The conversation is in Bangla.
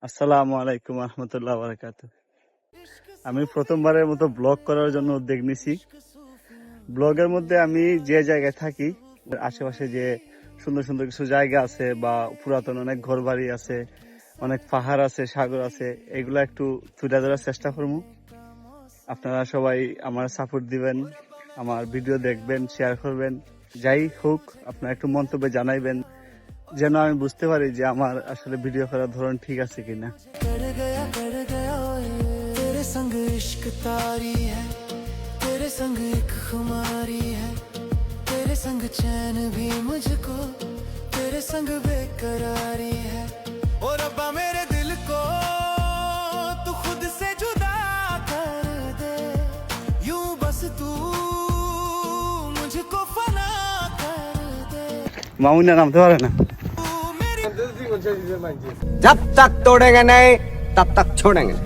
আসসালামু আলাইকুম রহমতুল্লাহ বারাকাতুহু। আমি প্রথমবারের মতো ব্লগ করার জন্য উদ্যোগ নিছি। ব্লগের মধ্যে আমি যে জায়গায় থাকি আশেপাশে যে সুন্দর সুন্দর কিছু জায়গা আছে বা পুরাতন অনেক ঘর বাড়ি আছে, অনেক পাহাড় আছে, সাগর আছে, এগুলা একটু তুলে ধরার চেষ্টা করবো। আপনারা সবাই আমার সাপোর্ট দিবেন, আমার ভিডিও দেখবেন, শেয়ার করবেন। যাই হোক, আপনারা একটু মন্তব্যে জানাইবেন যেন আমি বুঝতে পারি যে আমার আসলে ভিডিও করার ধরন ঠিক আছে কিনা। तेरे संग इश्क तारी है, तेरे संग एक खुमारी है, तेरे संग चैन भी मुझको, तेरे संग बेकरारी है। और रब्बा मेरे दिल को तू खुद से जुदा कर दे, यूं बस तू मुझको फना कर दे। মামুনা নামতে পারে না। जब तक तोड़ेंगे नहीं तब तक छोड़ेंगे।